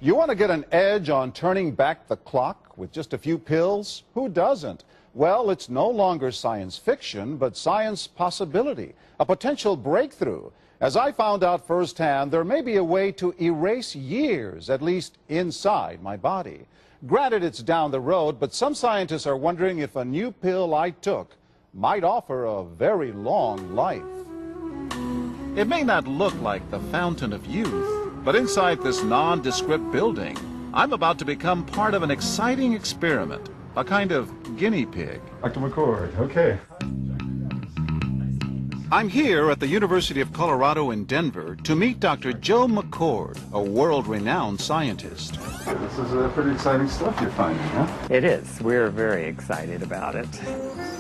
You want to get an edge on turning back the clock with just a few pills? Who doesn't? Well, it's no longer science fiction, but science possibility, a potential breakthrough. As I found out firsthand, there may be a way to erase years, at least inside my body. Granted, it's down the road, but some scientists are wondering if a new pill I took might offer a very long life. It may not look like the fountain of youth, but inside this nondescript building, I'm about to become part of an exciting experiment, a kind of guinea pig. Dr. McCord, okay. I'm here at the University of Colorado in Denver to meet Dr. Joe McCord, a world-renowned scientist. This is pretty exciting stuff you're finding, huh? It is. We're very excited about it.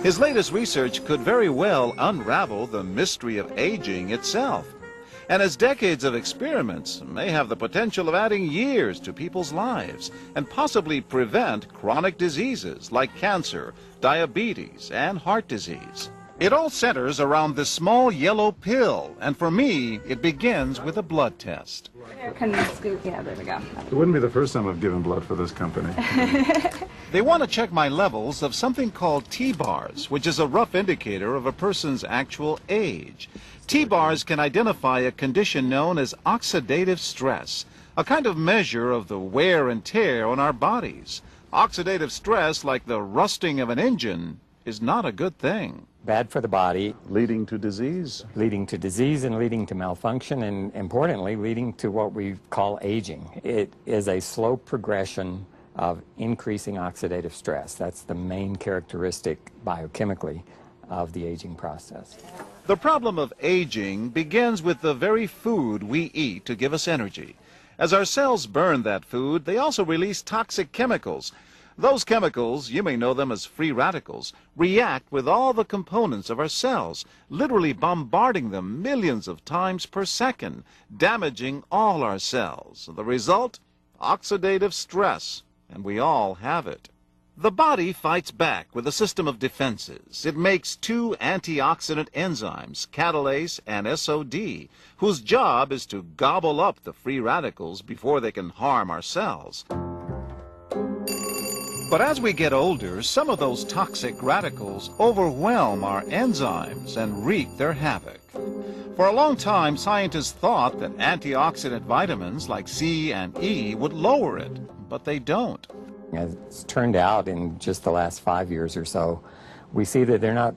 His latest research could very well unravel the mystery of aging itself. And his decades of experiments may have the potential of adding years to people's lives and possibly prevent chronic diseases like cancer, diabetes, and heart disease. It all centers around this small yellow pill, and for me, it begins with a blood test. Can you scoop? Yeah, there we go. It wouldn't be the first time I've given blood for this company. They want to check my levels of something called T-bars, which is a rough indicator of a person's actual age. T-bars can identify a condition known as oxidative stress, a kind of measure of the wear and tear on our bodies. Oxidative stress, like the rusting of an engine, is not a good thing. Bad for the body. Leading to disease? Leading to disease and leading to malfunction, and importantly, leading to what we call aging. It is a slow progression of increasing oxidative stress. That's the main characteristic biochemically of the aging process. The problem of aging begins with the very food we eat to give us energy. As our cells burn that food, they also release toxic chemicals. Those chemicals, you may know them as free radicals, react with all the components of our cells, literally bombarding them millions of times per second, damaging all our cells. The result? Oxidative stress, and we all have it. The body fights back with a system of defenses. It makes two antioxidant enzymes, catalase and SOD, whose job is to gobble up the free radicals before they can harm our cells. But as we get older, some of those toxic radicals overwhelm our enzymes and wreak their havoc. For a long time, scientists thought that antioxidant vitamins like C and E would lower it, but they don't. As it's turned out in just the last 5 years or so, we see that they're not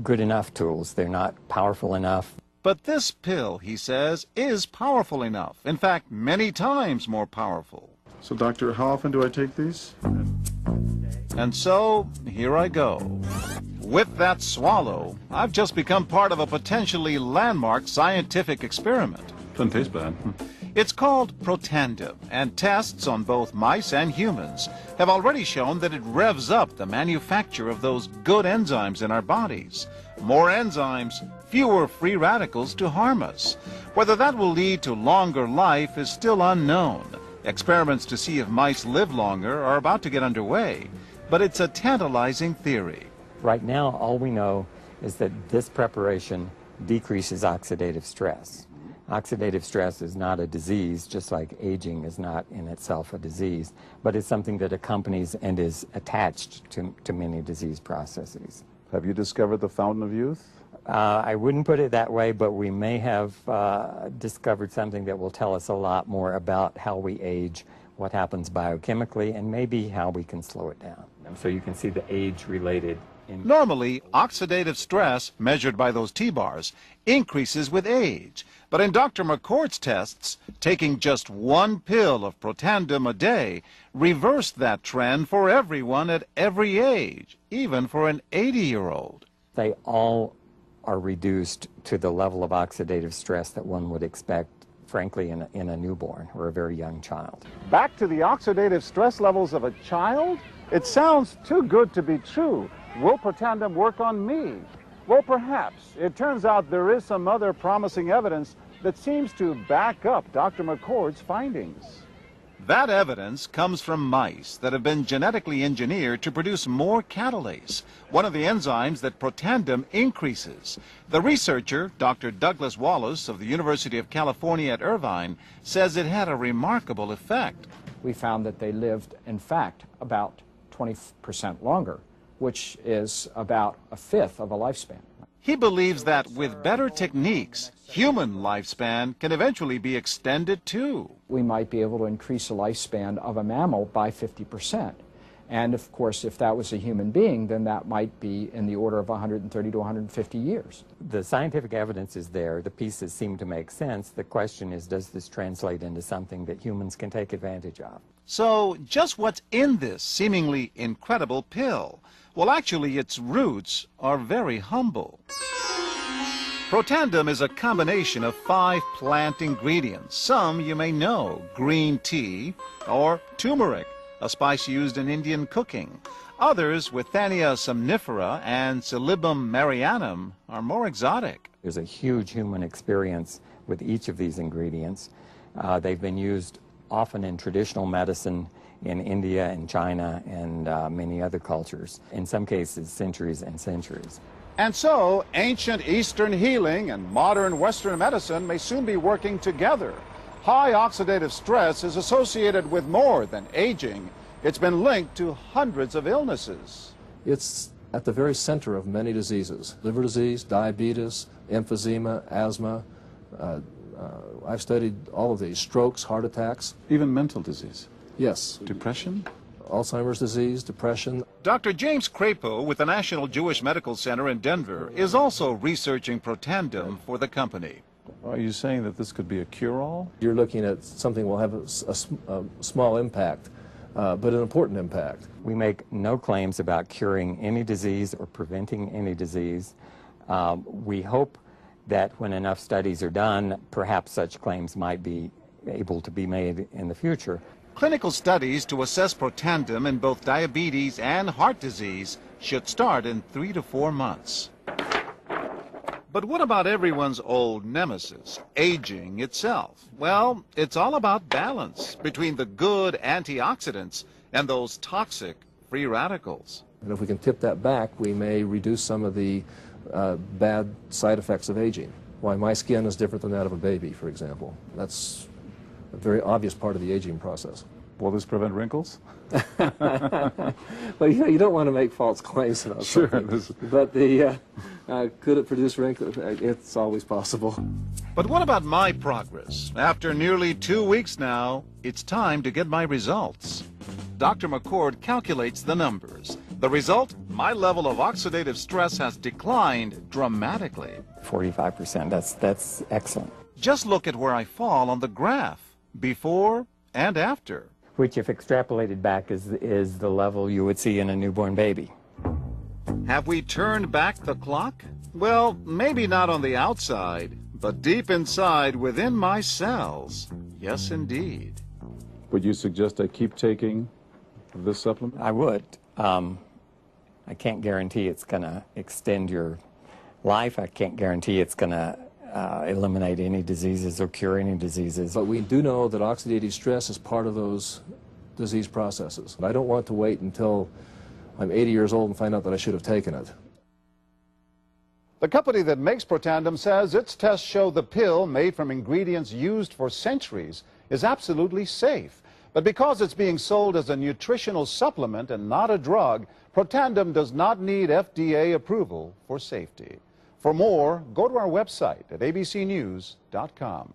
good enough tools. They're not powerful enough. But this pill, he says, is powerful enough. In fact, many times more powerful. So, doctor, how often do I take these? And so, here I go. With that swallow, I've just become part of a potentially landmark scientific experiment. Doesn't taste bad. It's called Protandim, and tests on both mice and humans have already shown that it revs up the manufacture of those good enzymes in our bodies. More enzymes, fewer free radicals to harm us. Whether that will lead to longer life is still unknown. Experiments to see if mice live longer are about to get underway, but it's a tantalizing theory. Right now, all we know is that this preparation decreases oxidative stress. Oxidative stress is not a disease, just like aging is not in itself a disease, but it's something that accompanies and is attached to many disease processes. Have you discovered the fountain of youth? I wouldn't put it that way, but we may have discovered something that will tell us a lot more about how we age, what happens biochemically, and maybe how we can slow it down. So you can see the age-related. Normally, oxidative stress, measured by those T-bars, increases with age. But in Dr. McCord's tests, taking just one pill of Protandim a day reversed that trend for everyone at every age, even for an 80-year-old. They all are reduced to the level of oxidative stress that one would expect, frankly, in a newborn or a very young child. Back to the oxidative stress levels of a child? It sounds too good to be true. Will Protandim work on me? Well, perhaps. It turns out there is some other promising evidence that seems to back up Dr. McCord's findings. That evidence comes from mice that have been genetically engineered to produce more catalase, one of the enzymes that Protandim increases. The researcher, Dr. Douglas Wallace of the University of California at Irvine, says it had a remarkable effect. We found that they lived, in fact, about 20% longer, which is about a fifth of a lifespan. He believes that with better techniques, human lifespan can eventually be extended too. We might be able to increase the lifespan of a mammal by 50%. And of course, if that was a human being, then that might be in the order of 130 to 150 years. The scientific evidence is there. The pieces seem to make sense. The question is, does this translate into something that humans can take advantage of? So, just what's in this seemingly incredible pill? Well, actually, its roots are very humble. Protandim is a combination of 5 plant ingredients. Some you may know: green tea or turmeric, a spice used in Indian cooking. Others, Withania somnifera and Silybum marianum, are more exotic. There's a huge human experience with each of these ingredients. They've been used often in traditional medicine in India and China and many other cultures, in some cases centuries and centuries. And so, ancient Eastern healing and modern Western medicine may soon be working together. High oxidative stress is associated with more than aging. It's been linked to hundreds of illnesses. It's at the very center of many diseases: liver disease, diabetes, emphysema, asthma. I've studied all of these: strokes, heart attacks. Even mental disease. Yes. Depression? Alzheimer's disease, depression. Dr. James Crapo with the National Jewish Medical Center in Denver is also researching Protandim for the company. Are you saying that this could be a cure-all? You're looking at something that will have a small impact, but an important impact. We make no claims about curing any disease or preventing any disease. We hope that when enough studies are done, perhaps such claims might be able to be made in the future. Clinical studies to assess Protandim in both diabetes and heart disease should start in 3 to 4 months. But what about everyone's old nemesis, aging itself? Well, it's all about balance between the good antioxidants and those toxic free radicals. And if we can tip that back, we may reduce some of the bad side effects of aging. Why my skin is different than that of a baby, for example. That's a very obvious part of the aging process. Will this prevent wrinkles? Well, you don't want to make false claims about something. But could it produce wrinkles? It's always possible. But what about my progress? After nearly 2 weeks now, it's time to get my results. Dr. McCord calculates the numbers. The result? My level of oxidative stress has declined dramatically. 45%, that's excellent. Just look at where I fall on the graph, before and after. Which, if extrapolated back, is the level you would see in a newborn baby. Have we turned back the clock? Well, maybe not on the outside, but deep inside within my cells. Yes, indeed. Would you suggest I keep taking this supplement? I would. I can't guarantee it's going to extend your life. I can't guarantee it's going to eliminate any diseases or cure any diseases. But we do know that oxidative stress is part of those disease processes. I don't want to wait until I'm 80 years old and find out that I should have taken it. The company that makes Protandim says its tests show the pill, made from ingredients used for centuries, is absolutely safe. But because it's being sold as a nutritional supplement and not a drug, Protandim does not need FDA approval for safety. For more, go to our website at abcnews.com.